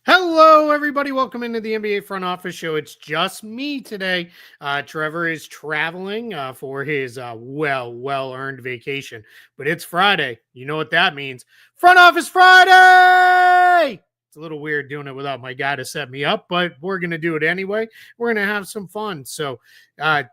Hello, everybody. Welcome into the NBA Front Office Show. It's just me today. Trevor is traveling for his well-earned vacation, but it's Friday. You know what that means? Front Office Friday! It's a little weird doing it without my guy to set me up, but we're going to do it anyway. We're going to have some fun. So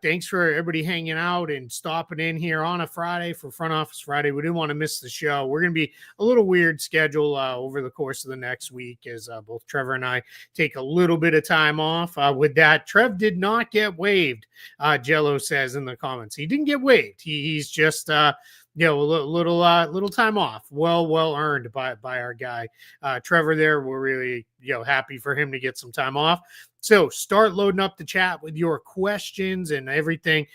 thanks for everybody hanging out and stopping in here on a Friday for Front Office Friday. We didn't want to miss the show. We're going to be a little weird schedule over the course of the next week as both Trevor and I take a little bit of time off. With that, Trev did not get waived. Jello says in the comments he didn't get waived. He's just a little time off. Well earned by our guy Trevor. There, we're really happy for him to get some time off. So start loading up the chat with your questions and everything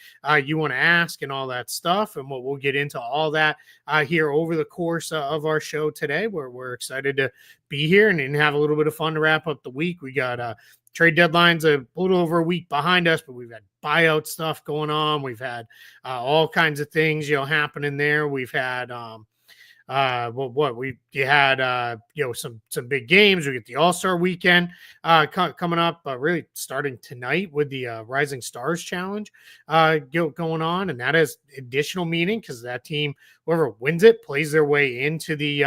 you want to ask and all that stuff. And we'll get into all that here over the course of our show today, where we're excited to be here and have a little bit of fun to wrap up the week. We got trade deadlines a little over a week behind us, but we've had buyout stuff going on. We've had all kinds of things, happening there. We've had some big games. We get the All-Star weekend coming up, really starting tonight with the Rising Stars Challenge going on, and that has additional meaning because that team, whoever wins it, plays their way into the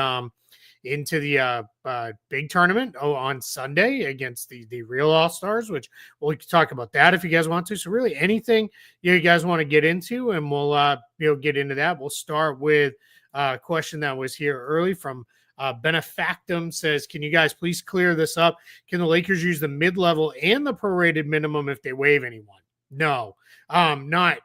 big tournament on Sunday against the real All-Stars, which we'll talk about that if you guys want to. So really anything you guys want to get into, and we'll get into that. We'll start with question that was here early from Benefactum. Says, can you guys please clear this up? Can the Lakers use the mid-level and the prorated minimum if they waive anyone? No, not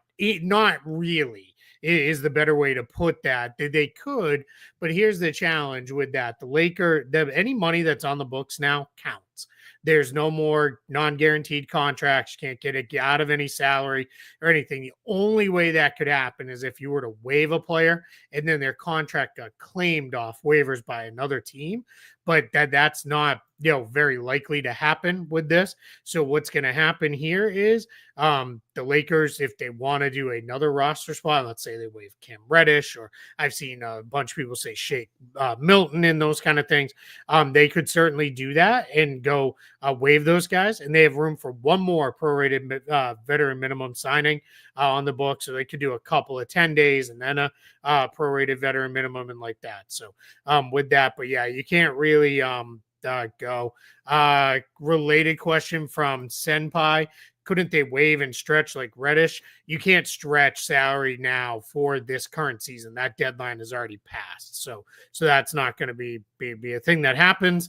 really is the better way to put that. They could, but here's the challenge with that. Any money that's on the books now counts. There's no more non-guaranteed contracts. You can't get it out of any salary or anything. The only way that could happen is if you were to waive a player and then their contract got claimed off waivers by another team. But that's not very likely to happen with this. So what's going to happen here is the Lakers, if they want to do another roster spot, let's say they waive Cam Reddish, or I've seen a bunch of people say Shake Milton and those kind of things. They could certainly do that and go waive those guys, and they have room for one more prorated veteran minimum signing on the book. So they could do a couple of 10 days and then a prorated veteran minimum and like that. So with that, but yeah, you can't really go. Related question from Senpai. Couldn't they waive and stretch like Reddish? You can't stretch salary now for this current season. That deadline has already passed. So that's not going to be a thing that happens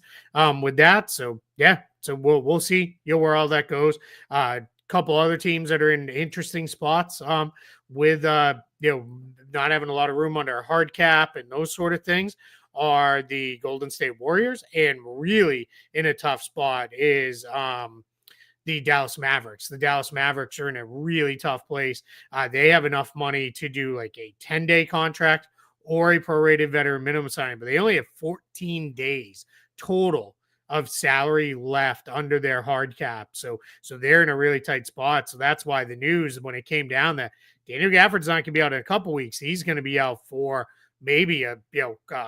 with that. So yeah, so we'll see where all that goes. Couple other teams that are in interesting spots with not having a lot of room under a hard cap and those sort of things are the Golden State Warriors, and really in a tough spot is the Dallas Mavericks. The Dallas Mavericks are in a really tough place. They have enough money to do like a 10-day contract or a prorated veteran minimum signing, but they only have 14 days total of salary left under their hard cap. So they're in a really tight spot. So that's why the news, when it came down that Daniel Gafford's not going to be out in a couple weeks, he's going to be out for maybe a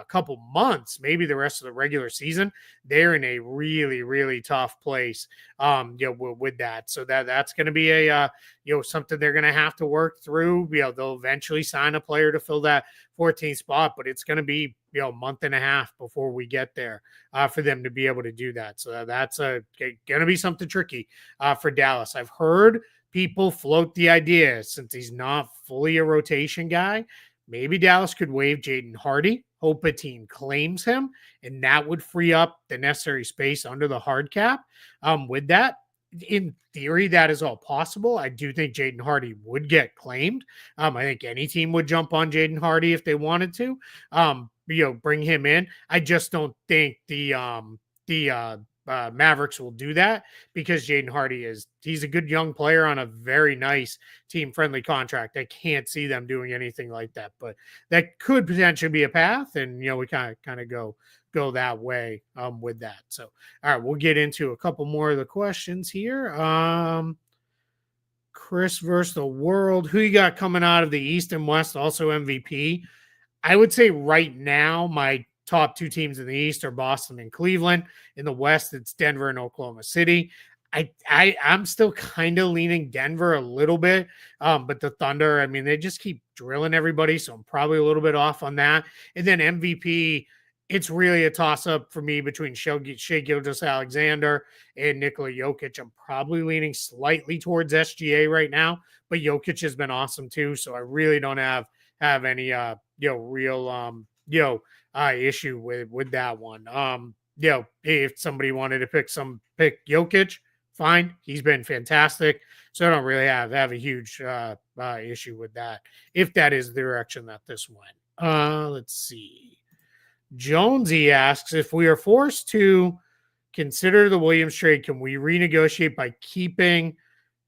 couple months, maybe the rest of the regular season. They're in a really, really tough place with that. So that's going to be a something they're going to have to work through. They'll eventually sign a player to fill that 14th spot, but it's going to be a month and a half before we get there for them to be able to do that. So that's going to be something tricky for Dallas. I've heard people float the idea, since he's not fully a rotation guy, maybe Dallas could waive Jaden Hardy, hope a team claims him, and that would free up the necessary space under the hard cap. With that, in theory, that is all possible. I do think Jaden Hardy would get claimed. I think any team would jump on Jaden Hardy if they wanted to, bring him in. I just don't think the Mavericks will do that, because Jaden Hardy he's a good young player on a very nice team-friendly contract. I can't see them doing anything like that, but that could potentially be a path, and we kind of go that way with that. So all right, we'll get into a couple more of the questions here. Chris versus the world. Who you got coming out of the East and West? Also MVP. I would say right now, my top two teams in the East are Boston and Cleveland. In the West, it's Denver and Oklahoma City. I'm still kind of leaning Denver a little bit, but the Thunder, I mean, they just keep drilling everybody, so I'm probably a little bit off on that. And then MVP, it's really a toss-up for me between Shai Gilgeous-Alexander and Nikola Jokic. I'm probably leaning slightly towards SGA right now, but Jokic has been awesome too, so I really don't have any real issue with that one. If somebody wanted to pick Jokic, fine. He's been fantastic. So I don't really have a huge issue with that, if that is the direction that this went. Let's see. Jonesy asks, if we are forced to consider the Williams trade, can we renegotiate by keeping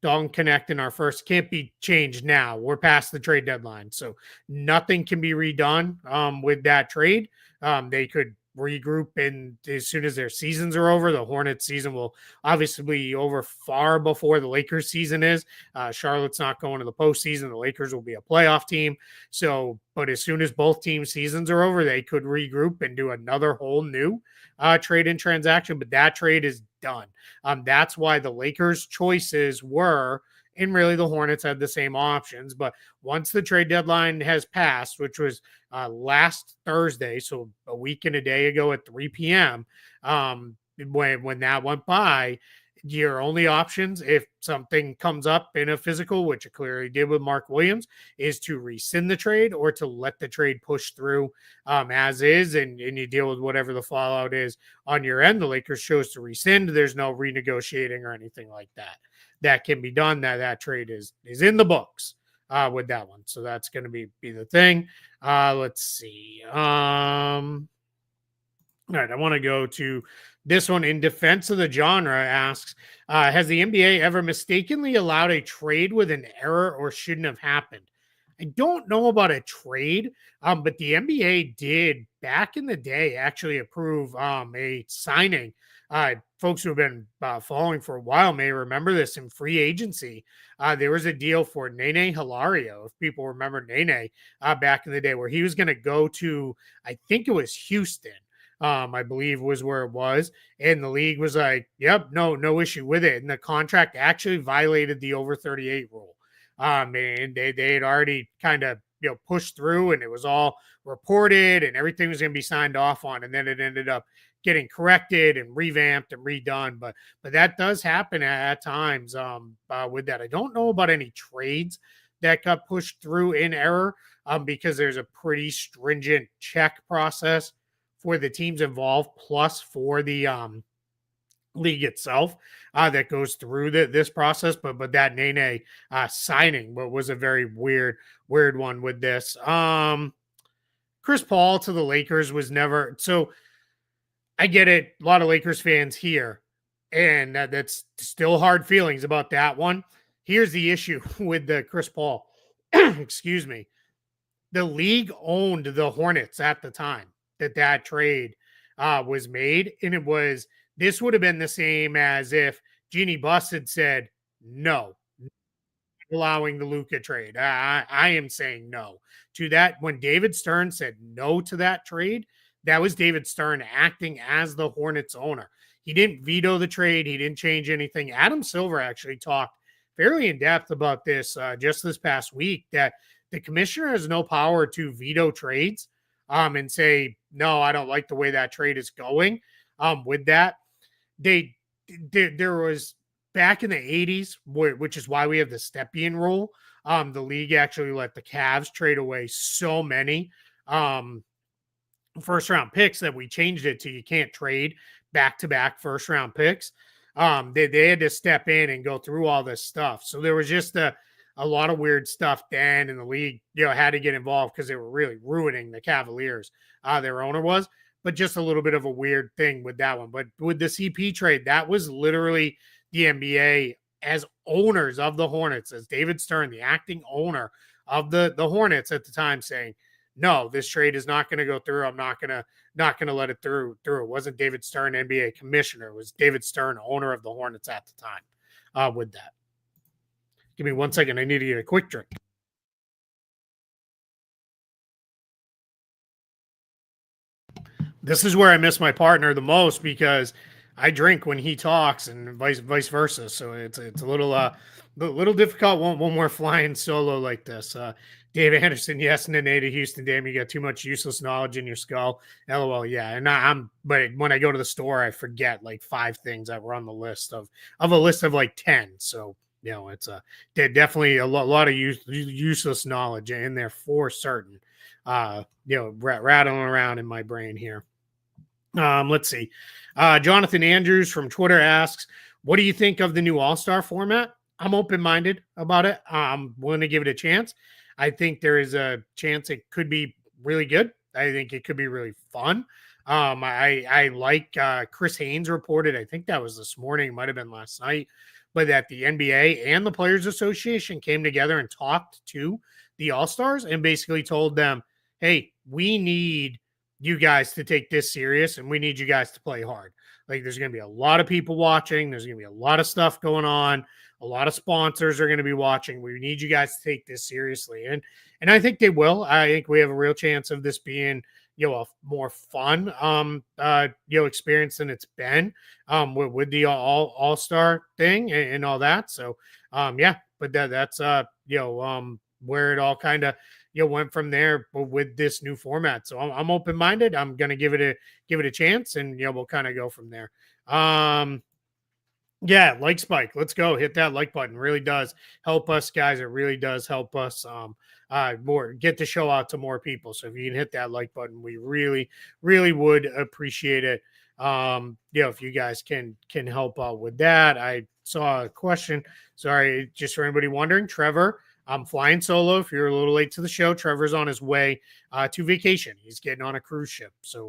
Dalton Connect in our first? Can't be changed now. We're past the trade deadline. So nothing can be redone with that trade. They could regroup in as soon as their seasons are over. The Hornets season will obviously be over far before the Lakers season is. Charlotte's not going to the postseason. The Lakers will be a playoff team. So, but as soon as both teams' seasons are over, they could regroup and do another whole new trade and transaction. But that trade is done. That's why the Lakers' choices were, and really the Hornets had the same options. But once the trade deadline has passed, which was last Thursday, so a week and a day ago at 3 p.m., when that went by, your only options, if something comes up in a physical, which it clearly did with Mark Williams, is to rescind the trade or to let the trade push through as is, and you deal with whatever the fallout is on your end. The Lakers chose to rescind. There's no renegotiating or anything like that. That can be done. That trade is in the books with that one. So that's going to be the thing. Let's see. All right, I want to go to this one. In defense of the genre, asks, has the NBA ever mistakenly allowed a trade with an error or shouldn't have happened? I don't know about a trade, but the NBA did back in the day actually approve a signing. Folks who have been following for a while may remember this in free agency. There was a deal for Nene Hilario, if people remember Nene back in the day, where he was going to go to, I think it was Houston. I believe was where it was. And the league was like, yep, no issue with it. And the contract actually violated the over 38 rule. And they had already kind of, pushed through, and it was all reported and everything was going to be signed off on. And then it ended up getting corrected and revamped and redone. But that does happen at times with that. I don't know about any trades that got pushed through in error because there's a pretty stringent check process for the teams involved, plus for the league itself that goes through this process. But that Nene signing was a very weird one with this. Chris Paul to the Lakers was never, so I get it. A lot of Lakers fans here, and that's still hard feelings about that one. Here's the issue with the Chris Paul. Excuse me. The league owned the Hornets at the time that trade was made. And this would have been the same as if Jeannie Buss had said, no, allowing the Luka trade. I am saying no to that. When David Stern said no to that trade, that was David Stern acting as the Hornets owner. He didn't veto the trade. He didn't change anything. Adam Silver actually talked fairly in depth about this just this past week, that the commissioner has no power to veto trades and say, no, I don't like the way that trade is going. With that, there was back in the 80s, which is why we have the Stepien rule. The league actually let the Cavs trade away so many first round picks that we changed it to you can't trade back-to-back first round picks. They had to step in and go through all this stuff. So there was just a lot of weird stuff then, and the league, had to get involved because they were really ruining the Cavaliers. Their owner was, but just a little bit of a weird thing with that one. But with the CP trade, that was literally the NBA as owners of the Hornets, as David Stern, the acting owner of the Hornets at the time, saying, no, this trade is not going to go through. I'm not going to let it through. It wasn't David Stern, NBA commissioner. It was David Stern, owner of the Hornets at the time with that. Give me 1 second. I need to get a quick drink. This is where I miss my partner the most because I drink when he talks and vice versa. So it's a little difficult when we're flying solo like this. Dave Anderson, yes, and Nada Houston, damn, you got too much useless knowledge in your skull. LOL, yeah. And but when I go to the store, I forget like 5 things that were on the list of a list of like 10. So it's definitely a lot of useless knowledge in there for certain. Rattling around in my brain here. Let's see. Jonathan Andrews from Twitter asks, what do you think of the new All-Star format? I'm open-minded about it. I'm willing to give it a chance. I think there is a chance it could be really good. I think it could be really fun. I like Chris Haynes reported, I think that was this morning, might have been last night, but that the NBA and the Players Association came together and talked to the All-Stars and basically told them, hey, we need you guys to take this serious and we need you guys to play hard. Like there's going to be a lot of people watching. There's going to be a lot of stuff going on. A lot of sponsors are going to be watching. We need you guys to take this seriously. And I think they will. I think we have a real chance of this being, a more fun, experience than it's been with the all-star thing and all that. So, but that's, where it all kind of, went from there with this new format. So I'm open-minded. I'm going to give it a chance and, we'll kind of go from there. Yeah, like Spike. Let's go. Hit that like button. Really does help us, guys. It really does help us more get the show out to more people. So if you can hit that like button, we really, really would appreciate it. If you guys can help out with that. I saw a question. Sorry, just for anybody wondering, Trevor. I'm flying solo. If you're a little late to the show, Trevor's on his way to vacation. He's getting on a cruise ship. So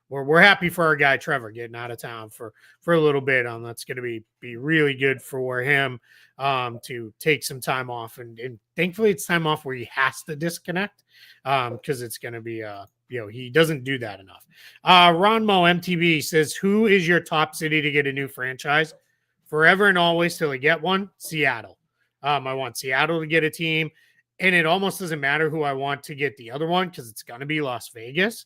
we're happy for our guy Trevor getting out of town for a little bit. That's going to be really good for him to take some time off. And thankfully it's time off where he has to disconnect because it's going to be he doesn't do that enough. Ronmo MTV says, who is your top city to get a new franchise? Forever and always till they get one? Seattle. I want Seattle to get a team, and it almost doesn't matter who I want to get the other one because it's going to be Las Vegas,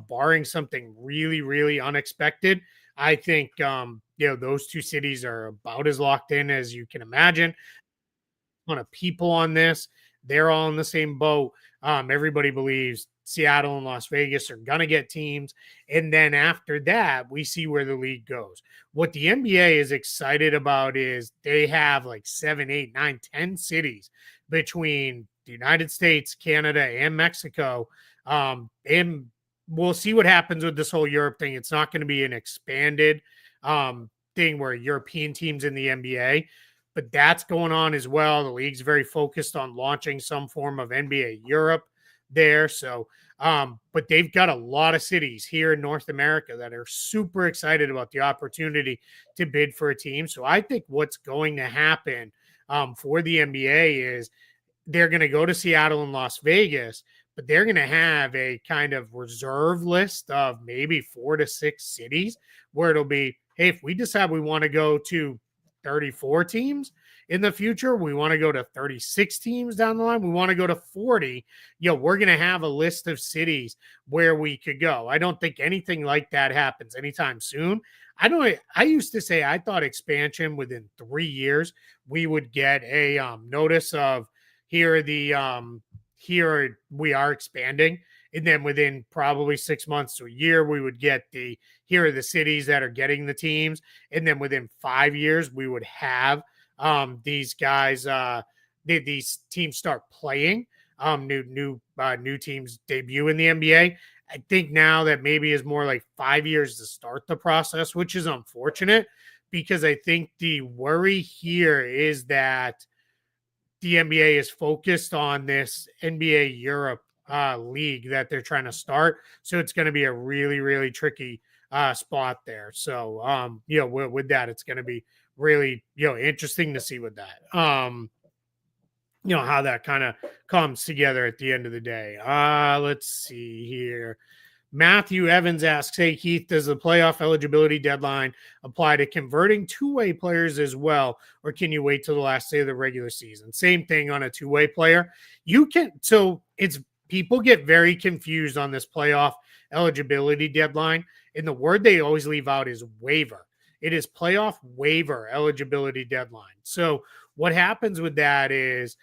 barring something really, really unexpected. I think, those two cities are about as locked in as you can imagine. A ton of people on this. They're all in the same boat. Everybody believes Seattle and Las Vegas are going to get teams. And then after that, we see where the league goes. What the NBA is excited about is they have like 7, 8, 9, 10 cities between the United States, Canada, and Mexico. And we'll see what happens with this whole Europe thing. It's not going to be an expanded thing where European teams in the NBA, but that's going on as well. The league's very focused on launching some form of NBA Europe there. So, but they've got a lot of cities here in North America that are super excited about the opportunity to bid for a team. So I think what's going to happen for the NBA is they're going to go to Seattle and Las Vegas, but they're going to have a kind of reserve list of maybe 4 to 6 cities where it'll be, hey, if we decide we want to go to 34 teams in the future, we want to go to 36 teams down the line, we want to go to 40, we're going to have a list of cities where we could go. I don't think anything like that happens anytime soon. I used to say I thought expansion within 3 years we would get a notice of here we are expanding, and then within probably 6 months to a year we would get here are the cities that are getting the teams, and then within 5 years we would have these guys these teams start playing, new teams debut in the NBA. I think now that maybe is more like 5 years to start the process, which is unfortunate because I think the worry here is that the NBA is focused on this NBA Europe league that they're trying to start. So it's going to be a really, really tricky spot there. So, with that, it's going to be really, interesting to see with that, how that kind of comes together at the end of the day. Let's see here. Matthew Evans asks, hey, Keith, does the playoff eligibility deadline apply to converting two-way players as well, or can you wait till the last day of the regular season? Same thing on a two-way player. You can, so it's people get very confused on this playoff eligibility deadline. And the word they always leave out is waiver. It is playoff waiver eligibility deadline. So what happens with that is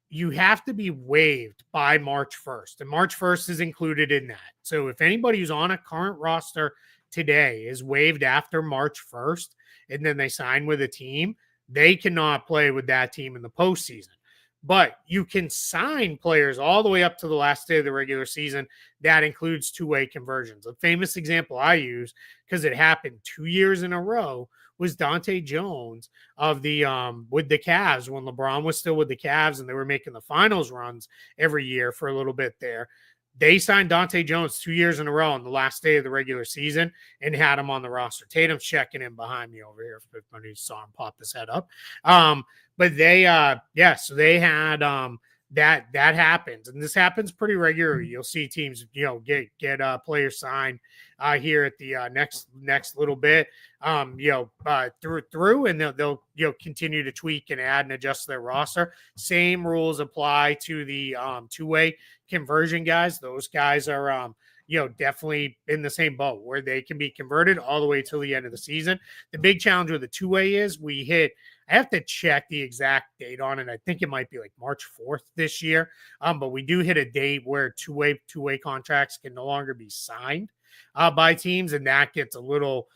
you have to be waived by March 1st, and March 1st is included in that. So if anybody who's on a current roster today is waived after March 1st and then they sign with a team, they cannot play with that team in the postseason. But you can sign players all the way up to the last day of the regular season. That includes two-way conversions. A famous example I use, because it happened 2 years in a row, was Dante Jones of the with the Cavs when LeBron was still with the Cavs and they were making the finals runs every year for a little bit there. They signed Dante Jones 2 years in a row on the last day of the regular season and had him on the roster. Tatum's checking in behind me over here when you saw him pop his head up. But they so they had that happens, and this happens pretty regularly. You'll see teams get players signed here at the next little bit through and they'll continue to tweak and add and adjust their roster. Same rules apply to the two-way conversion guys. Those guys are definitely in the same boat where they can be converted all the way till the end of the season. The big challenge with the two-way is I have to check the exact date on it. I think it might be like March 4th this year. But we do hit a date where two-way contracts can no longer be signed by teams, and that gets a little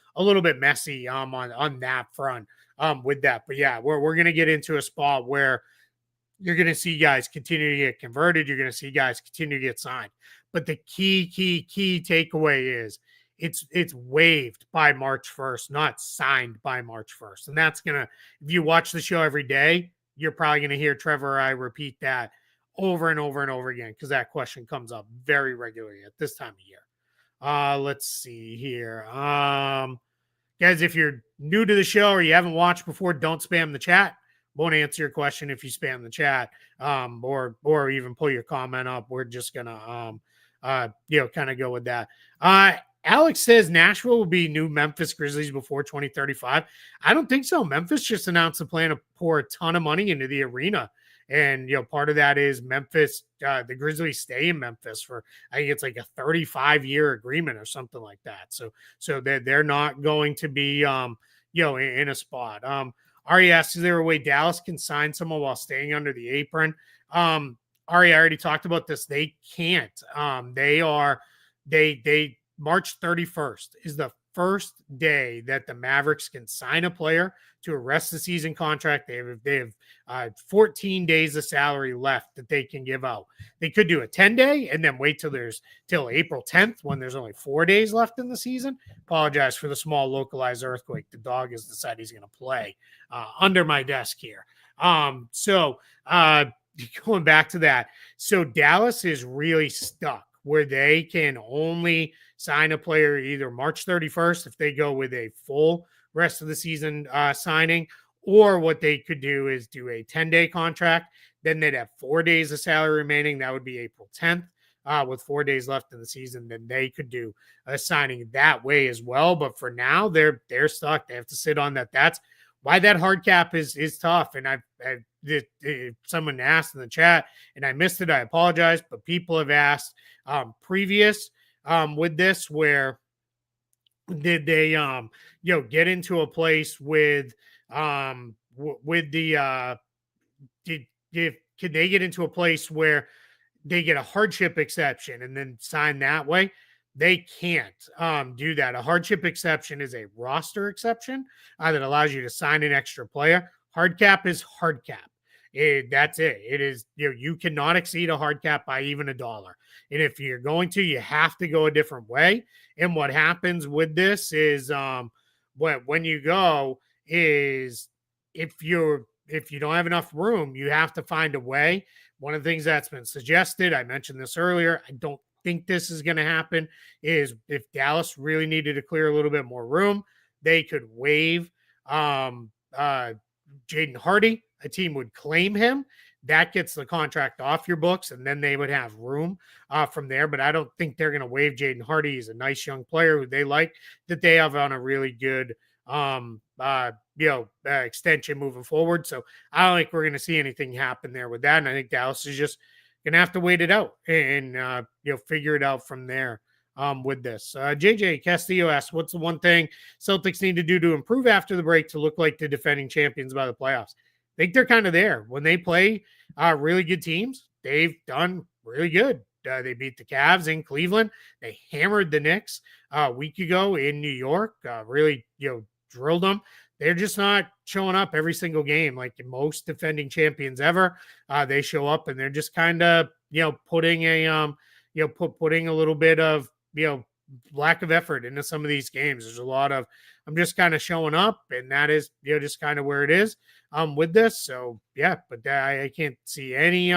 bit messy on that front with that. But yeah, we're gonna get into a spot where you're gonna see guys continue to get converted. You're gonna see guys continue to get signed. But the key takeaway is it's waived by March 1st, not signed by March 1st. And that's going to, if you watch the show every day, you're probably going to hear Trevor or I repeat that over and over and over again because that question comes up very regularly at this time of year. Let's see here. Guys, if you're new to the show or you haven't watched before, don't spam the chat. Won't answer your question if you spam the chat or even pull your comment up. We're just going to, kind of go with that. Alex says Nashville will be new Memphis Grizzlies before 2035. I don't think so. Memphis just announced a plan to pour a ton of money into the arena. And, part of that is Memphis, the Grizzlies stay in Memphis for, I think it's like a 35-year agreement or something like that. So they're not going to be, in a spot. Ari asks, is there a way Dallas can sign someone while staying under the apron? Ari, I already talked about this. They can't. They March 31st is the first day that the Mavericks can sign a player to a rest of season contract. They have 14 days of salary left that they can give out. They could do a 10-day and then wait till April 10th when there's only 4 days left in the season. Apologize for the small localized earthquake. The dog has decided he's going to play under my desk here. Going back to that. So Dallas is really stuck where they can only sign a player either March 31st if they go with a full rest of the season signing, or what they could do is do a 10-day contract. Then they'd have 4 days of salary remaining. That would be April 10th with 4 days left in the season. Then they could do a signing that way as well. But for now, they're stuck. They have to sit on that. That's why that hard cap is tough. And someone asked in the chat and I missed it. I apologize, but people have asked previous with this, where did they get into a place with the could they get into a place where they get a hardship exception and then sign that way? They can't do that. A hardship exception is a roster exception that allows you to sign an extra player. Hard cap is hard cap. That's it. It is, you cannot exceed a hard cap by even $1. And if you're going to, you have to go a different way. And what happens with this is when you go is if you don't have enough room, you have to find a way. One of the things that's been suggested, I mentioned this earlier, I don't think this is going to happen, is if Dallas really needed to clear a little bit more room, they could waive Jaden Hardy. A team would claim him. That gets the contract off your books, and then they would have room from there. But I don't think they're going to waive Jaden Hardy. He's a nice young player who they like, that they have on a really good extension moving forward. So I don't think we're going to see anything happen there with that. And I think Dallas is just going to have to wait it out and figure it out from there with this. JJ Castillo asks, what's the one thing Celtics need to do to improve after the break to look like the defending champions by the playoffs? I think they're kind of there. When they play really good teams, they've done really good. They beat the Cavs in Cleveland. They hammered the Knicks a week ago in New York. Really, drilled them. They're just not showing up every single game like most defending champions ever. They show up and they're just kind of putting a putting a little bit of lack of effort into some of these games. There's a lot of I'm just kind of showing up, and that is just kind of where it is with this. So yeah, but I can't see any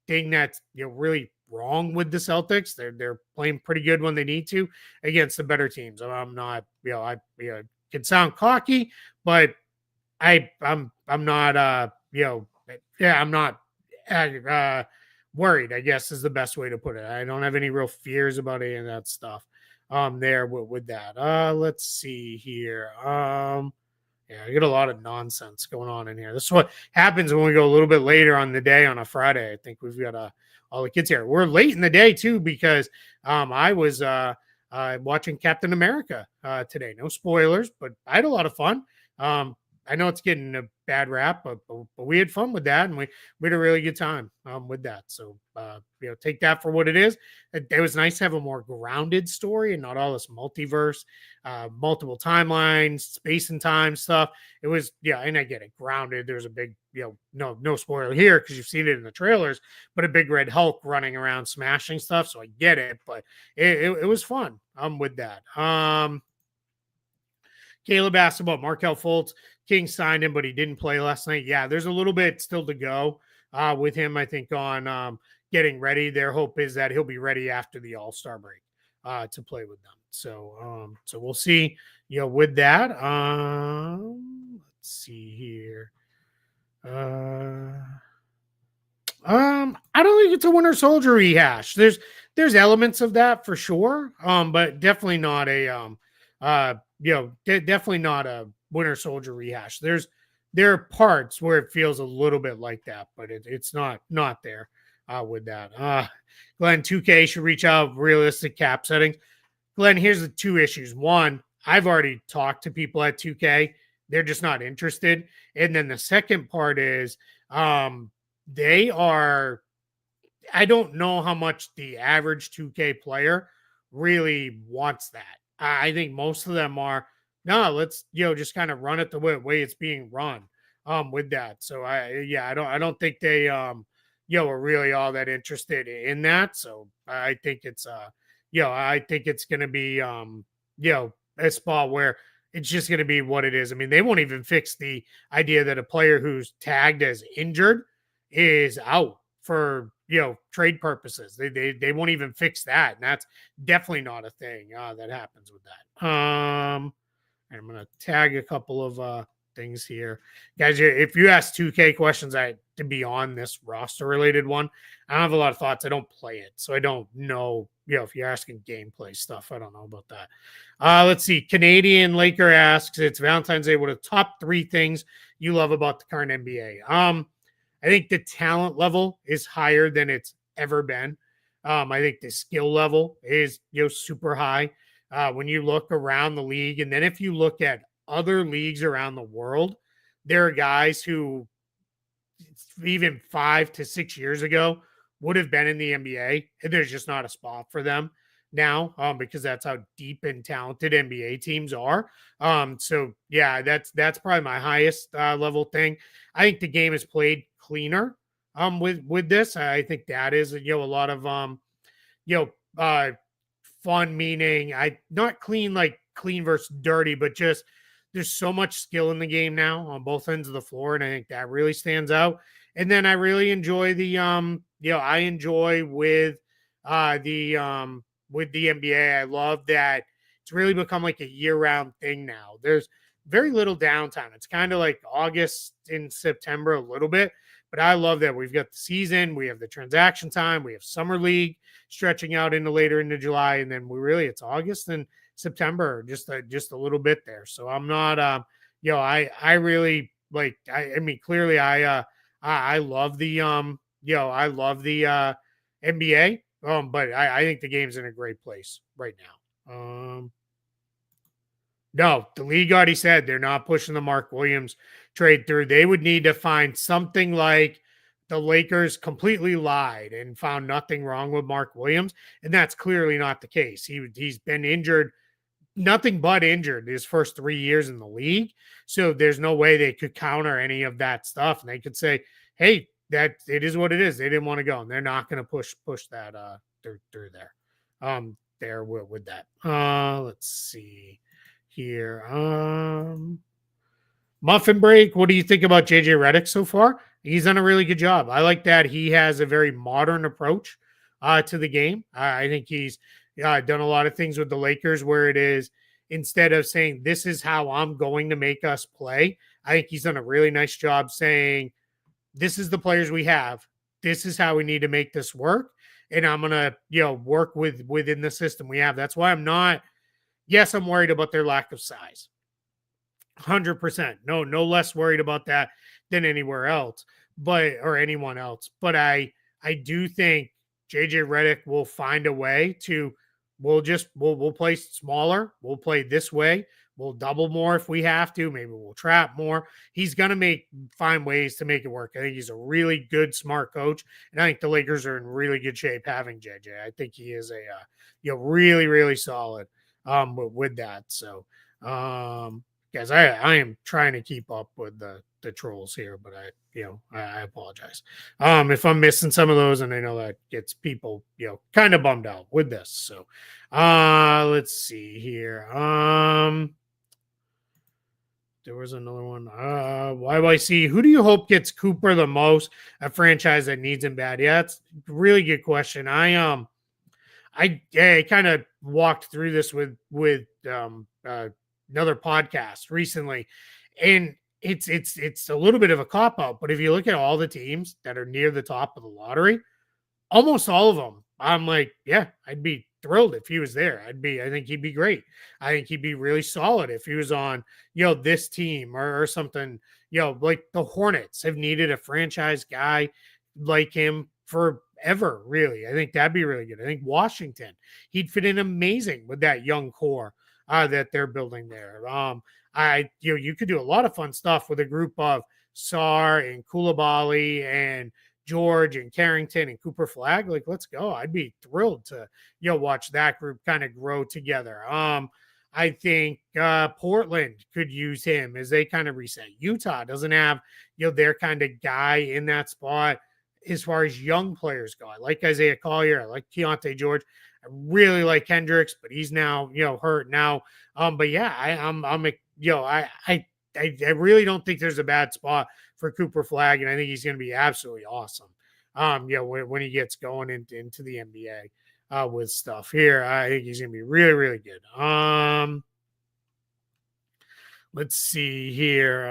thing that's really wrong with the Celtics. They're playing pretty good when they need to against the better teams. I'm not I can sound cocky, but I'm not I'm not worried, I guess is the best way to put it. I don't have any real fears about any of that stuff there with that. Let's see here. Yeah, I get a lot of nonsense going on in here. This is what happens when we go a little bit later on the day on a Friday. I think we've got all the kids here. We're late in the day too because I was watching Captain America today. No spoilers, but I had a lot of fun. I know it's getting a bad rap, but we had fun with that, and we had a really good time with that. So take that for what it is. It was nice to have a more grounded story and not all this multiverse, multiple timelines, space and time stuff. It was and I get it, grounded. There's a big no spoiler here because you've seen it in the trailers, but a big red Hulk running around smashing stuff. So I get it, but it was fun. With that. Caleb asked about Markelle Fultz. King signed him, but he didn't play last night. Yeah, there's a little bit still to go with him, I think, on getting ready. Their hope is that he'll be ready after the All-Star break to play with them. So we'll see, with that. Let's see here. I don't think it's a Winter Soldier rehash. There's elements of that for sure. But definitely not definitely not a Winter Soldier rehash. There are parts where it feels a little bit like that, but it's not there with that. Glenn, 2K should reach out realistic cap settings. Glenn, here's the two issues. One, I've already talked to people at 2K. They're just not interested. And then the second part is they are, I don't know how much the average 2K player really wants that. I think most of them are, no, let's, just kind of run it the way it's being run with that. So I don't think they, are really all that interested in that. So I think it's, I think it's going to be, a spot where it's just going to be what it is. I mean, they won't even fix the idea that a player who's tagged as injured is out for, trade purposes. They won't even fix that. And that's definitely not a thing that happens with that. And I'm going to tag a couple of things here. Guys, if you ask 2K questions, to be on this roster related one, I don't have a lot of thoughts. I don't play it. So I don't know, if you're asking gameplay stuff, I don't know about that. Let's see. Canadian Laker asks, it's Valentine's Day. What are the top 3 things you love about the current NBA? I think the talent level is higher than it's ever been. I think the skill level is super high when you look around the league. And then if you look at other leagues around the world, there are guys who even 5 to 6 years ago would have been in the NBA, and there's just not a spot for them now because that's how deep and talented NBA teams are. So yeah, that's probably my highest level thing. I think the game is played cleaner with this. I think that is a lot of fun, meaning not clean like clean versus dirty, but just there's so much skill in the game now on both ends of the floor, and I think that really stands out. And then I really enjoy the I enjoy with the NBA. I love that it's really become like a year-round thing now. There's very little downtime. It's kind of like August and September a little bit, but I love that we've got the season, we have the transaction time, we have summer league stretching out into later into July, and then it's August and September, just a little bit there. So I'm not, I really like. I mean, clearly, I love the, I love the NBA. But I think the game's in a great place right now. No, the league already said they're not pushing the Mark Williams trade through. They would need to find something like the Lakers completely lied and found nothing wrong with Mark Williams, and that's clearly not the case. He's been injured, nothing but injured his first 3 years in the league. So there's no way they could counter any of that stuff. And they could say, hey, that it is what it is. They didn't want to go, and they're not going to push that through there. There with that. Let's see here. Muffin break. What do you think about JJ Redick so far? He's done a really good job. I like that he has a very modern approach to the game. I think he's done a lot of things with the Lakers where it is, instead of saying, this is how I'm going to make us play, I think he's done a really nice job saying, this is the players we have. This is how we need to make this work. And I'm going to, work within the system we have. That's why I'm not, yes, I'm worried about their lack of size. 100%. No less worried about that than anywhere else, or anyone else. But I do think JJ Redick will find a way to, we'll play smaller. We'll play this way. We'll double more if we have to. Maybe we'll trap more. He's going to find ways to make it work. I think he's a really good, smart coach. And I think the Lakers are in really good shape having JJ. I think he is really, really solid with that. So, guys, I am trying to keep up with the trolls here, but I apologize if I'm missing some of those, and I know that gets people kind of bummed out with this. So let's see here. There was another one. YYC, who do you hope gets Cooper the most? A franchise that needs him bad. Yeah, that's a really good question. I kind of walked through this with another podcast recently, and it's a little bit of a cop out. But if you look at all the teams that are near the top of the lottery, almost all of them, I'm like, yeah, I'd be thrilled if he was there. I think he'd be great. I think he'd be really solid if he was on, this team or something, like the Hornets have needed a franchise guy like him forever, really. I think that'd be really good. I think Washington, he'd fit in amazing with that young core that they're building there. You could do a lot of fun stuff with a group of Sarr and Koulibaly and George and Carrington and Cooper Flag. Like, let's go. I'd be thrilled to, watch that group kind of grow together. I think Portland could use him as they kind of reset. Utah doesn't have, their kind of guy in that spot as far as young players go. I like Isaiah Collier. I like Keontae George. I really like Hendricks, but he's now, hurt now. But yeah, I really don't think there's a bad spot for Cooper Flag, and I think he's going to be absolutely awesome. When he gets going into the NBA with stuff here, I think he's going to be really, really good. Let's see here.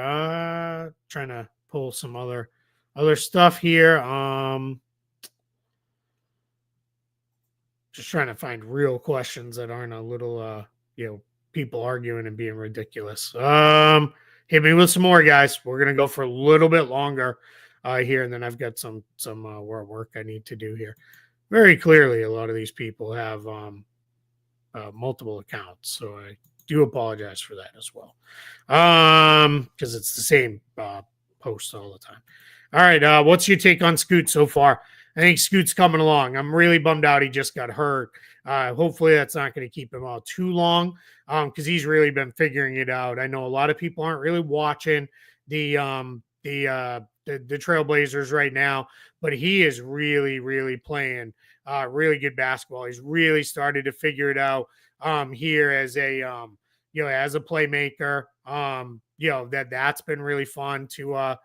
Trying to pull some other stuff here. Just trying to find real questions that aren't a little, people arguing and being ridiculous. Hit me with some more, guys. We're gonna go for a little bit longer here, and then I've got some work I need to do here. Very clearly, a lot of these people have multiple accounts, so I do apologize for that as well, because it's the same post all the time. All right, what's your take on Scoot so far? I think Scoot's coming along. I'm really bummed out he just got hurt. Hopefully that's not going to keep him out too long, because he's really been figuring it out. I know a lot of people aren't really watching the Trailblazers right now, but he is really, really playing really good basketball. He's really started to figure it out here as a as a playmaker. That's been really fun to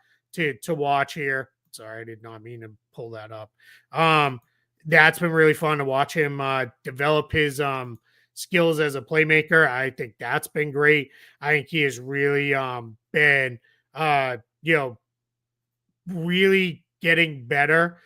watch here. Sorry, I did not mean to pull that up. That's been really fun to watch him develop his skills as a playmaker. I think that's been great. I think he has really been, really getting better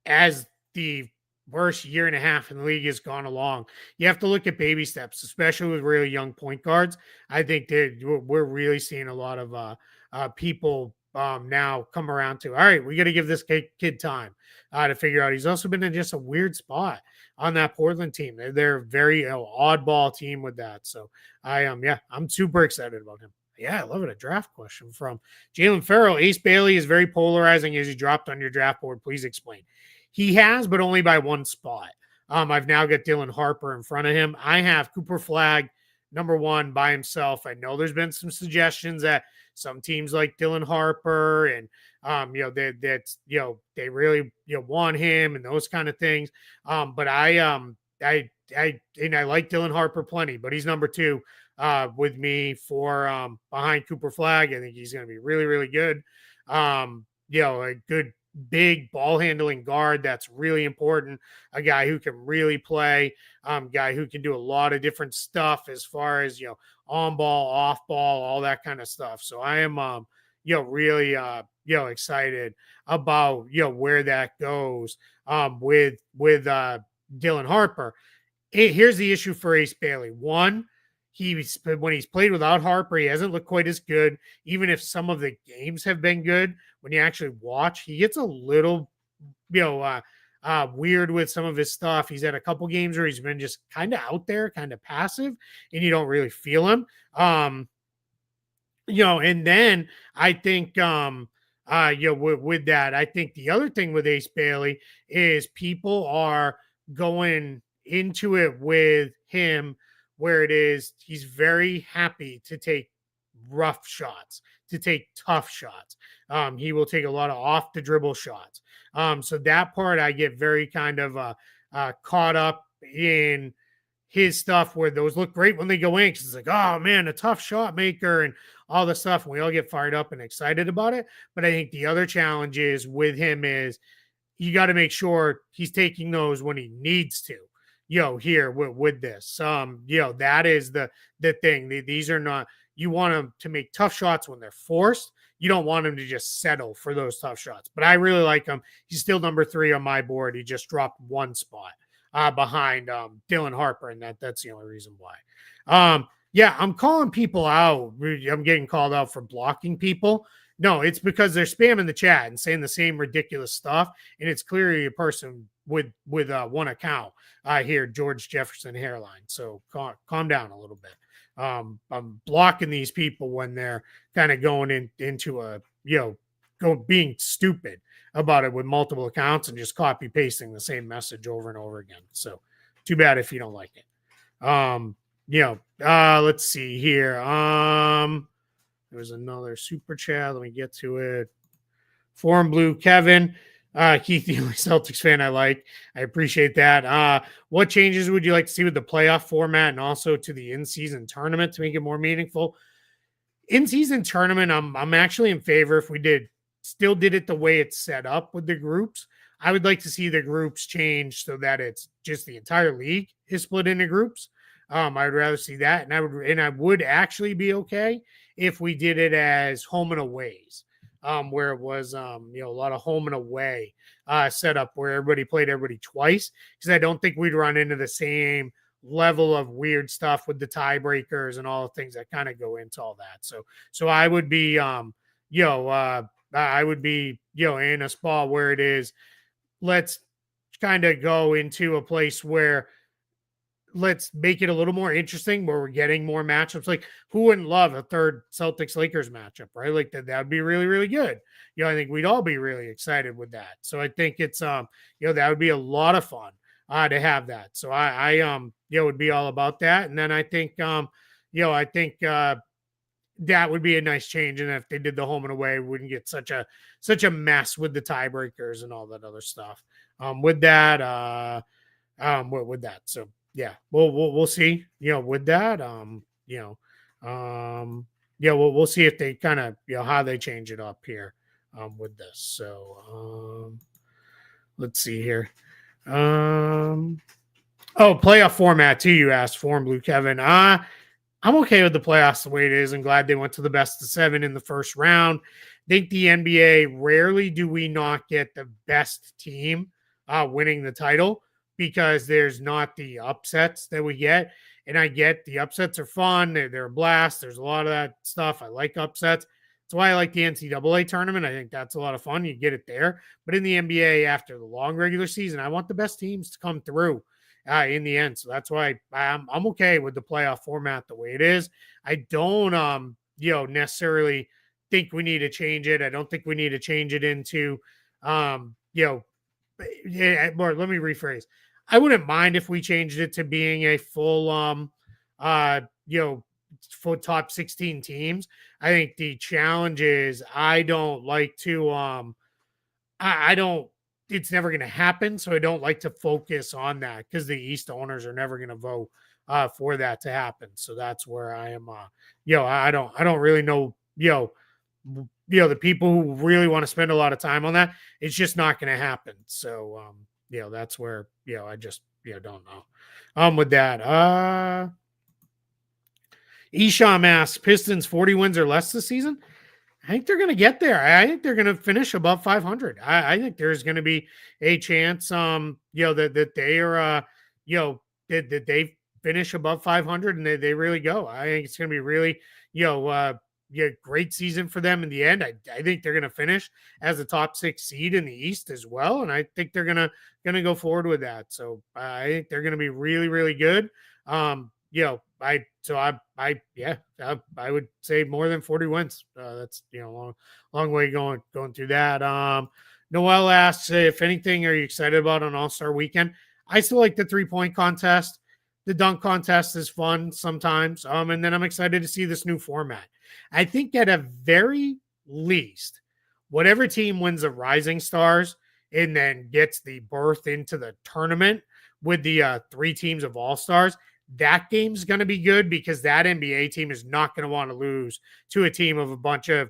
as the first year and a half in the league has gone along. You have to look at baby steps, especially with really young point guards. I think that we're really seeing a lot of people now come around to, all right, we got to give this kid time to figure out. He's also been in just a weird spot on that Portland team. They're a very oddball team with that. So I'm super excited about him. Yeah, I love it. A draft question from Jalen Farrell. Ace Bailey is very polarizing. Is he dropped on your draft board? Please explain. He has, but only by one spot. I've now got Dylan Harper in front of him. I have Cooper Flagg number one by himself. I know there's been some suggestions that some teams like Dylan Harper and they really want him and those kind of things. But I like Dylan Harper plenty, but he's number two with me for behind Cooper Flagg. I think he's going to be really, really good. A good big ball handling guard. That's really important. A guy who can really play, guy who can do a lot of different stuff as far as, on ball, off ball, all that kind of stuff. So I am, really, excited about, where that goes with Dylan Harper. Here's the issue for Ace Bailey. One, when he's played without Harper, he hasn't looked quite as good. Even if some of the games have been good, when you actually watch, he gets a little, weird with some of his stuff. He's had a couple games where he's been just kind of out there, kind of passive, and you don't really feel him. And then I think, with that, I think the other thing with Ace Bailey is people are going into it with him where it is he's very happy to take rough shots, to take tough shots. He will take a lot of off the dribble shots. So that part I get very kind of caught up in his stuff where those look great when they go in because it's like, oh man, a tough shot maker and all the stuff. And we all get fired up and excited about it. But I think the other challenge is with him is you got to make sure he's taking those when he needs to. Here with this, that is the thing. These are not, you want them to make tough shots when they're forced. You don't want him to just settle for those tough shots. But I really like him. He's still number 3 on my board. He just dropped one spot behind Dylan Harper, and that's the only reason why. I'm calling people out. I'm getting called out for blocking people. No, it's because they're spamming the chat and saying the same ridiculous stuff, and it's clearly a person with one account here, George Jefferson Hairline. So calm down a little bit. I'm blocking these people when they're kind of going into being stupid about it with multiple accounts and just copy pasting the same message over and over again. So too bad if you don't like it. Let's see here. There's another super chat. Let me get to it. Forum Blue Kevin. Keith, the only Celtics fan I like. I appreciate that. What changes would you like to see with the playoff format and also to the in-season tournament to make it more meaningful? In-season tournament, I'm actually in favor if we still did it the way it's set up with the groups. I would like to see the groups change so that it's just the entire league is split into groups. I would rather see that, and I would actually be okay if we did it as home and aways. Where it was, a lot of home and away setup where everybody played everybody twice, because I don't think we'd run into the same level of weird stuff with the tiebreakers and all the things that kind of go into all that. So I would be, in a spot where it is, let's kind of go into a place where let's make it a little more interesting where we're getting more matchups. Like, who wouldn't love a third Celtics Lakers matchup, right? Like that would be really, really good. I think we'd all be really excited with that. So I think it's, that would be a lot of fun to have that. So I would be all about that. And then I think, that would be a nice change. And if they did the home and away, we wouldn't get such a mess with the tiebreakers and all that other stuff. With that. So, yeah, we'll see, with that, we'll see if they kind of, how they change it up here, with this. So, let's see here. Playoff format too, you asked, Form Blue Kevin. I'm okay with the playoffs the way it is. I'm glad they went to the best of 7 in the first round. I think the NBA, rarely do we not get the best team winning the title, because there's not the upsets that we get. And I get the upsets are fun. They're a blast. There's a lot of that stuff. I like upsets. That's why I like the NCAA tournament. I think that's a lot of fun. You get it there. But in the NBA, after the long regular season, I want the best teams to come through in the end. So that's why I'm okay with the playoff format the way it is. I don't, necessarily think we need to change it. I don't think we need to change it into, or let me rephrase. I wouldn't mind if we changed it to being a full, full top 16 teams. I think the challenge is I don't like to, I don't, it's never going to happen. So I don't like to focus on that because the East owners are never going to vote for that to happen. So that's where I am, I don't really know, the people who really want to spend a lot of time on that, it's just not going to happen. So, that's where, I just, don't know. With that, Esham asks, Pistons 40 wins or less this season. I think they're going to get there. I think they're going to finish above 500. I think there's going to be a chance, that they are, that they finish above 500 and they really go. I think it's going to be really, great season for them in the end. I think they're going to finish as a top 6 seed in the East as well, and I think they're going to go forward with that. So I think they're going to be really, really good. I would say more than 40 wins. That's long way going through that. Noel asks, if anything, are you excited about an All-Star weekend? I still like the 3-point contest. The dunk contest is fun sometimes. And then I'm excited to see this new format. I think at a very least, whatever team wins the Rising Stars and then gets the berth into the tournament with the 3 teams of All-Stars, that game's going to be good because that NBA team is not going to want to lose to a team of a bunch of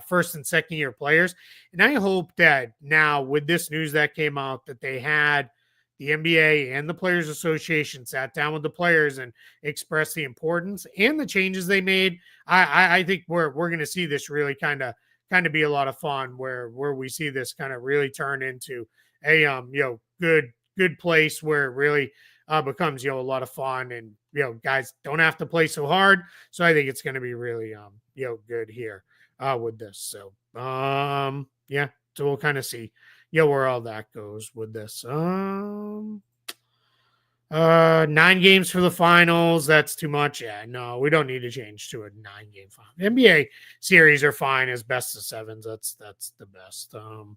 first and second year players. And I hope that now with this news that came out that they had the NBA and the Players Association sat down with the players and expressed the importance and the changes they made. I think we're going to see this really kind of be a lot of fun where we see this kind of really turn into a good place where it really becomes a lot of fun and guys don't have to play so hard. So I think it's going to be really good here with this. So so we'll kind of see where all that goes with this. 9 games for the finals. That's too much. Yeah, no, we don't need to change to a 9-game final. NBA series are fine as best of 7s. That's the best. So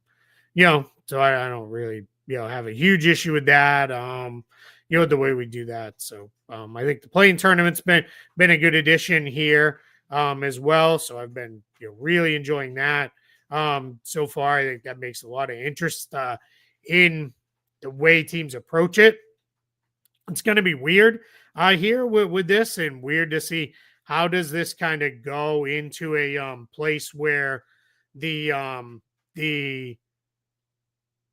I don't really have a huge issue with that. The way we do that. So I think the playing tournament's been a good addition here as well. So I've been really enjoying that so far. I think that makes a lot of interest in the way teams approach it. It's going to be weird here with this, and weird to see how does this kind of go into a place where the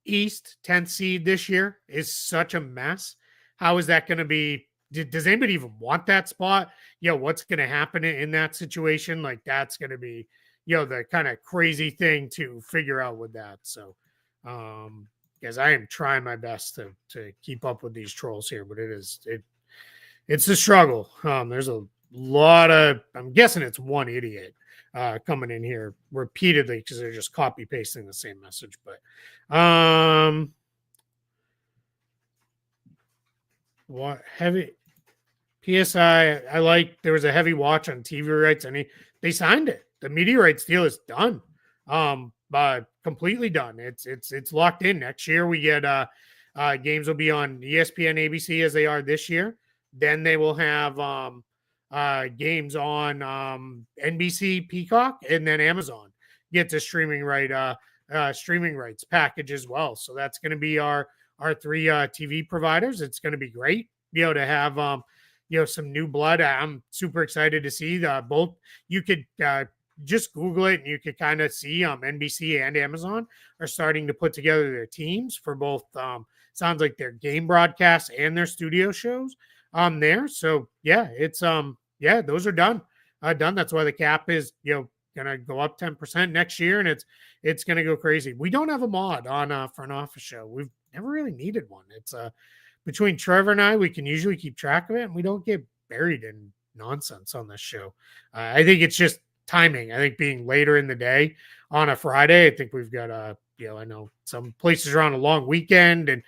East 10th seed this year is such a mess. How is that going to be? Does anybody even want that spot? What's going to happen in that situation? Like that's going to be, the kind of crazy thing to figure out with that. So, because I am trying my best to keep up with these trolls here, but it's a struggle. There's a lot of, I'm guessing it's one idiot coming in here repeatedly because they're just copy pasting the same message. But what heavy PSI? I like there was a heavy watch on TV rights, and they signed it. The media rights deal is done. Completely done. It's locked in. Next year we get games will be on ESPN, ABC as they are this year. Then they will have games on NBC, Peacock, and then Amazon get the streaming rights package as well. So that's going to be our 3 TV providers. It's going to be great, to have some new blood. I'm super excited to see both. You could just Google it and you could kind of see NBC and Amazon are starting to put together their teams for both. Sounds like their game broadcasts and their studio shows there. So it's those are done. Done. That's why the cap is gonna go up 10% next year, and it's gonna go crazy. We don't have a mod on Front Office Show. We've never really needed one. It's between Trevor and I, we can usually keep track of it, and we don't get buried in nonsense on this show. I think it's just timing. I think being later in the day on a Friday, I think we've got I know some places are on a long weekend and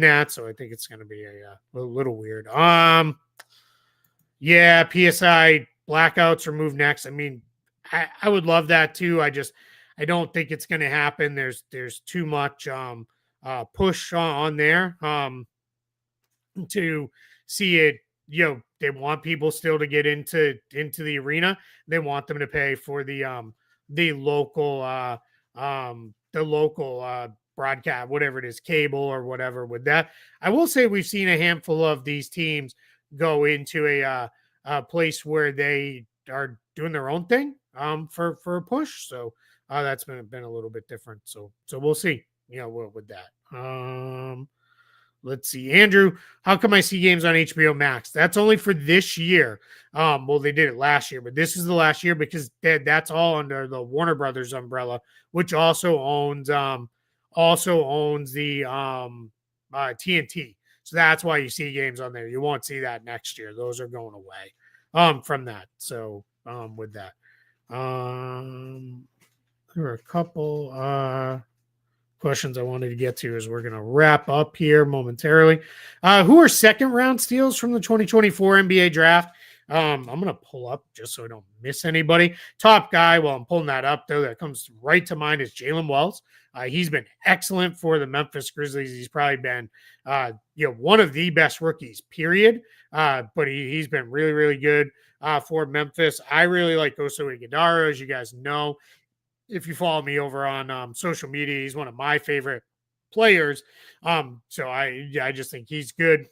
that, so I think it's going to be a little weird. Yeah, PSI blackouts are moved next. I mean, I would love that too. I don't think it's going to happen. There's too much push on there to see it. They want people still to get into the arena. They want them to pay for the local broadcast, whatever it is, cable or whatever. With that, I will say we've seen a handful of these teams go into a place where they are doing their own thing for a push. So that's been a little bit different. So we'll see. With that. Let's see, Andrew. How come I see games on HBO Max? That's only for this year. Well, they did it last year, but this is the last year because that's all under the Warner Brothers umbrella, which also owns the TNT. So that's why you see games on there. You won't see that next year. Those are going away from that. So with that, there were a couple questions I wanted to get to as we're going to wrap up here momentarily. Who are second round steals from the 2024 NBA draft? I'm going to pull up just so I don't miss anybody. Top guy, while I'm pulling that up, though, that comes right to mind is Jalen Wells. He's been excellent for the Memphis Grizzlies. He's probably been, one of the best rookies, period. But he's been really, really good for Memphis. I really like Oso Iguodala, as you guys know. If you follow me over on social media, he's one of my favorite players. So I just think he's good.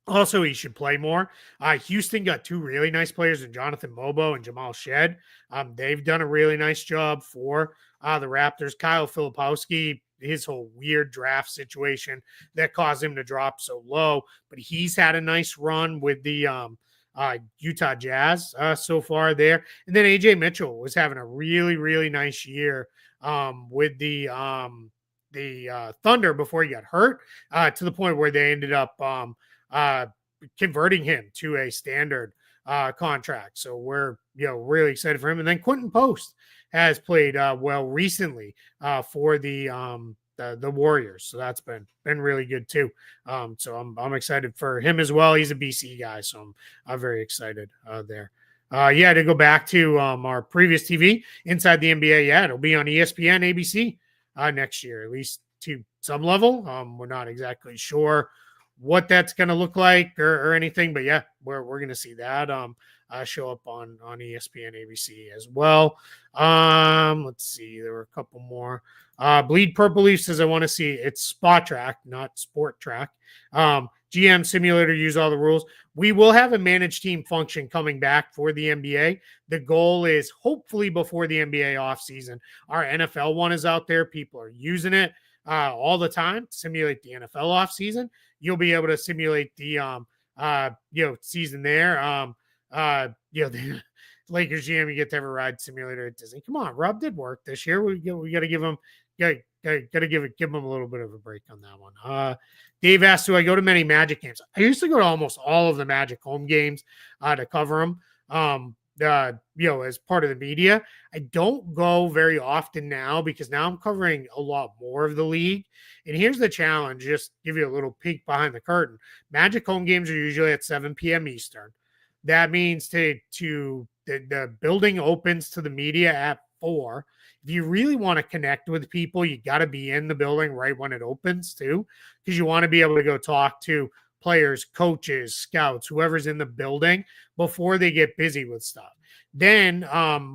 Also, he should play more. Houston got two really nice players in Jonathan Mobo and Jamal Shed. They've done a really nice job for the Raptors. Kyle Filipowski, his whole weird draft situation that caused him to drop so low, but he's had a nice run with the Utah Jazz so far there. And then AJ Mitchell was having a really, really nice year with the Thunder before he got hurt to the point where they ended up converting him to a standard contract. So we're really excited for him. And then Quentin Post has played well recently for the Warriors. So that's been really good too. So I'm excited for him as well. He's a BC guy, so I'm very excited there. To go back to our previous TV Inside the NBA, it'll be on ESPN, ABC next year, at least to some level. We're not exactly sure what that's going to look like or anything, but we're going to see that show up on ESPN, ABC as well. Let's see, there were a couple more. Bleed Purple Leaf says, I want to see it's Spot Track, not Sport Track. GM Simulator, use all the rules. We will have a managed team function coming back for the NBA. The goal is hopefully before the NBA offseason. Our NFL one is out there. People are using it all the time to simulate the NFL offseason. You'll be able to simulate the season there. The Lakers GM, you get to have a ride simulator at Disney. Come on, Rob did work this year. We got to give him, got to give him a little bit of a break on that one. Dave asked, do I go to many Magic games? I used to go to almost all of the Magic home games to cover them. As part of the media. I don't go very often now because now I'm covering a lot more of the league. And here's the challenge, just give you a little peek behind the curtain. Magic home games are usually at 7 p.m. Eastern. That means the building opens to the media at 4. If you really want to connect with people, you got to be in the building right when it opens too, because you want to be able to go talk to players, coaches, scouts, whoever's in the building before they get busy with stuff. Then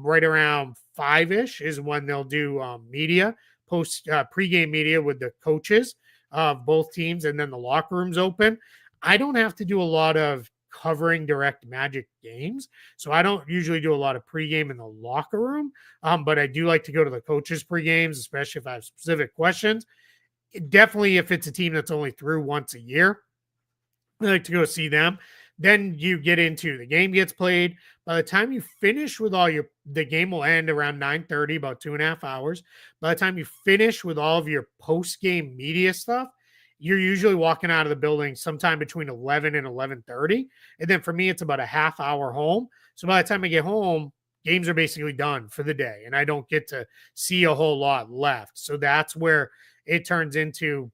right around 5-ish is when they'll do media, pregame media with the coaches of both teams, and then the locker rooms open. I don't have to do a lot of covering direct Magic games, so I don't usually do a lot of pregame in the locker room, but I do like to go to the coaches pregames, especially if I have specific questions. Definitely if it's a team that's only through once a year, I like to go see them. Then you get into the game gets played. By the time you finish with the game will end around 9:30, about 2.5 hours. By the time you finish with all of your post-game media stuff, you're usually walking out of the building sometime between 11 and 11:30. And then for me, it's about a half hour home. So by the time I get home, games are basically done for the day, and I don't get to see a whole lot left. So that's where it turns into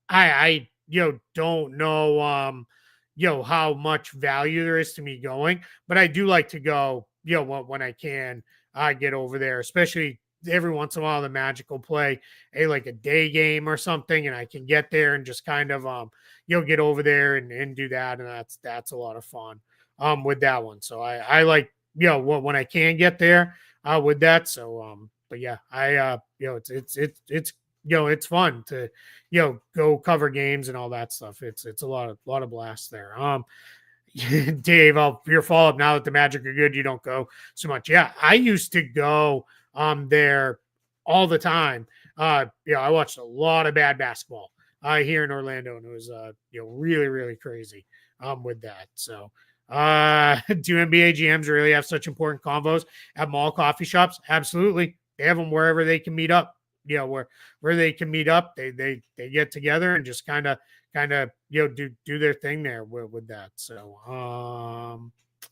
I don't know how much value there is to me going, but I do like to go, when I can get over there, especially every once in a while the Magic will play like a day game or something, and I can get there and just kind of get over there and do that, and that's a lot of fun with that one. So I like when I can get there with that. So but yeah, I it's it's fun to go cover games and all that stuff. It's a lot of blast there. Dave, your follow up, now that the Magic are good, you don't go so much. Yeah, I used to go there all the time. I watched a lot of bad basketball here in Orlando, and it was really, really crazy with that. So do NBA GMs really have such important convos at mall coffee shops? Absolutely. They have them wherever they can meet up. Where they can meet up, they get together and just kind of do their thing there with that. So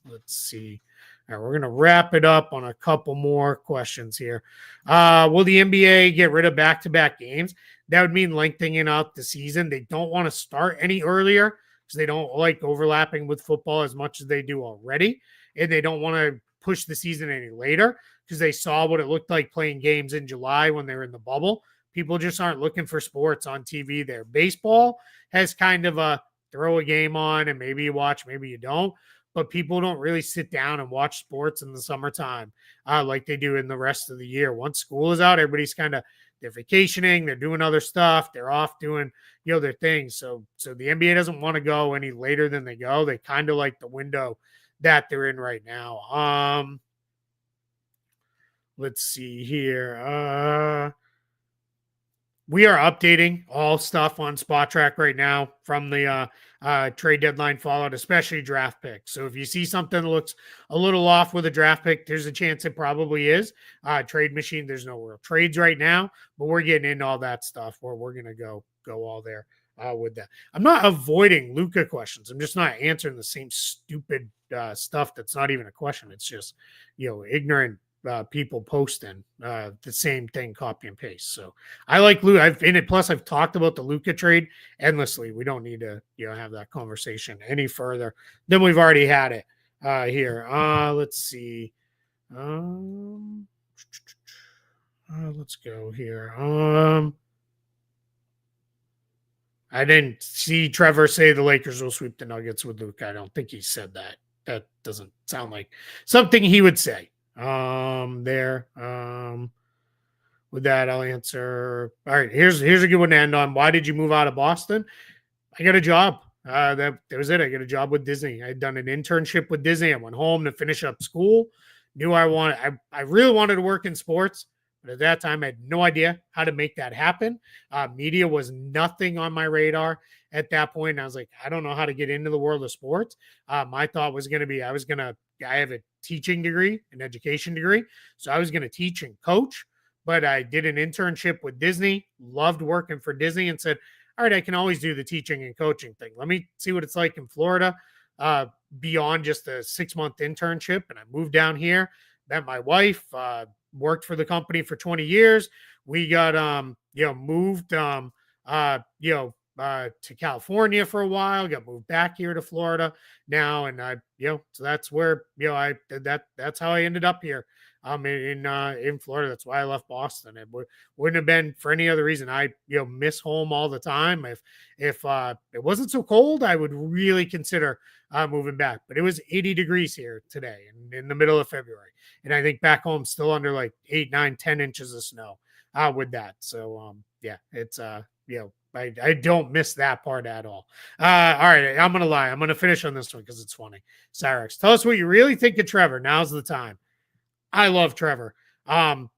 let's see. All right, we're gonna wrap it up on a couple more questions here. Will the NBA get rid of back-to-back games? That would mean lengthening out the season. They don't want to start any earlier because they don't like overlapping with football as much as they do already, and they don't want to push the season any later because they saw what it looked like playing games in July when they were in the bubble. People just aren't looking for sports on TV there. Baseball has kind of a throw a game on and maybe you watch, maybe you don't. But people don't really sit down and watch sports in the summertime like they do in the rest of the year. Once school is out, everybody's kind of they're vacationing, they're doing other stuff, they're off doing their things. So the NBA doesn't want to go any later than they go. They kind of like the window that they're in right now. Let's see here. We are updating all stuff on Spot Track right now from the trade deadline fallout, especially draft picks. So if you see something that looks a little off with a draft pick, there's a chance it probably is. Trade Machine, there's no real trades right now, but we're getting into all that stuff where we're going to go all there with that. I'm not avoiding Luca questions. I'm just not answering the same stupid stuff that's not even a question. It's just, ignorant people posting the same thing, copy and paste. So I like Luka. I've talked about the Luka trade endlessly. We don't need to have that conversation any further than we've already had it here. Let's see. Let's go here. I didn't see Trevor say the Lakers will sweep the Nuggets with Luka. I don't think he said that. That doesn't sound like something he would say. With that, I'll answer. All right, here's a good one to end on. Why did you move out of Boston? I got a job. That was it. I got a job with Disney. I had done an internship with Disney. I went home to finish up school. Knew I really wanted to work in sports, but at that time I had no idea how to make that happen. Media was nothing on my radar at that point. And I was like, I don't know how to get into the world of sports. My thought was going to be, I have a teaching degree, an education degree. So I was going to teach and coach, but I did an internship with Disney, loved working for Disney, and said, all right, I can always do the teaching and coaching thing. Let me see what it's like in Florida beyond just a 6-month internship. And I moved down here, met my wife, worked for the company for 20 years. We got, moved, to California for a while, got moved back here to Florida now. And so that's where, that's how I ended up here in Florida. That's why I left Boston. It wouldn't have been for any other reason. I, miss home all the time. If it wasn't so cold, I would really consider moving back, but it was 80 degrees here today in the middle of February. And I think back home still under like 8, 9, 10 inches of snow with that. So, it's, I don't miss that part at all. All right, I'm going to lie. I'm going to finish on this one because it's funny. Cyrex, tell us what you really think of Trevor. Now's the time. I love Trevor. I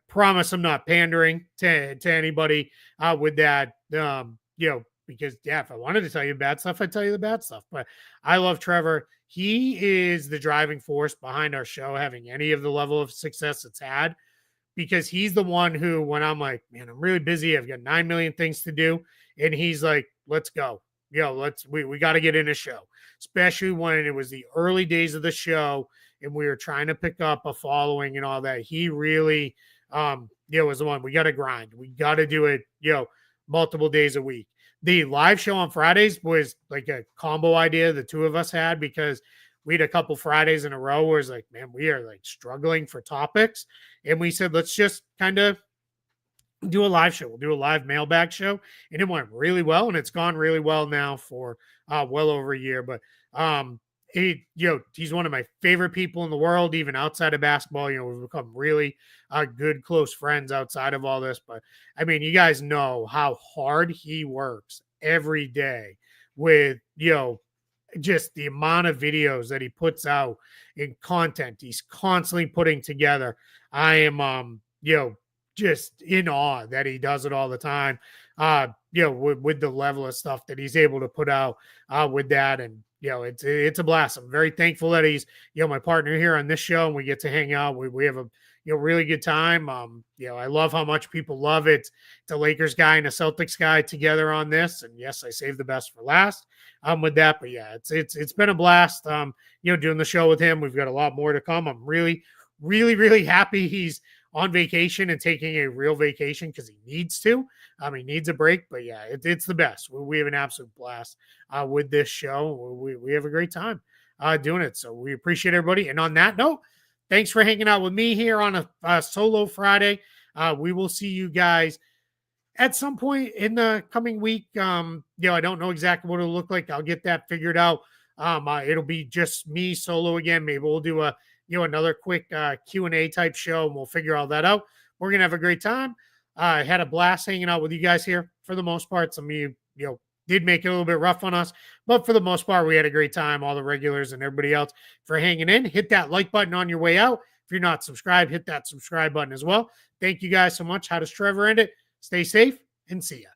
promise I'm not pandering to anybody with that, because, if I wanted to tell you bad stuff, I'd tell you the bad stuff. But I love Trevor. He is the driving force behind our show having any of the level of success it's had, because he's the one who, when I'm like, man, I'm really busy, I've got 9 million things to do, and he's like, let's go. We got to get in a show, especially when it was the early days of the show and we were trying to pick up a following and all that, he really, was the one. We got to grind. We got to do it, multiple days a week. The live show on Fridays was like a combo idea the two of us had, because we had a couple Fridays in a row where it's like, man, we are like struggling for topics. And we said, let's just kind of do a live show. We'll do a live mailbag show. And it went really well. And it's gone really well now for well over a year. But he's one of my favorite people in the world, even outside of basketball. We've become really good, close friends outside of all this. But I mean, you guys know how hard he works every day with, just the amount of videos that he puts out in content he's constantly putting together. I am, just in awe that he does it all the time. With the level of stuff that he's able to put out with that. And, it's a blast. I'm very thankful that he's, my partner here on this show, and we get to hang out. We have a, really good time. I love how much people love it. It's a Lakers guy and a Celtics guy together on this. And yes, I saved the best for last with that. But yeah, it's been a blast, doing the show with him. We've got a lot more to come. I'm really, really, really happy he's on vacation and taking a real vacation, because he needs to. He needs a break. But yeah, it's the best. We have an absolute blast with this show. We have a great time doing it. So we appreciate everybody. And on that note, thanks for hanging out with me here on a solo Friday. We will see you guys at some point in the coming week. I don't know exactly what it'll look like. I'll get that figured out. It'll be just me solo again. Maybe we'll do another quick Q&A type show, and we'll figure all that out. We're going to have a great time. I had a blast hanging out with you guys here for the most part. Some of you, did make it a little bit rough on us, but for the most part, we had a great time. All the regulars and everybody else for hanging in. Hit that like button on your way out. If you're not subscribed, hit that subscribe button as well. Thank you guys so much. How does Trevor end it? Stay safe and see ya.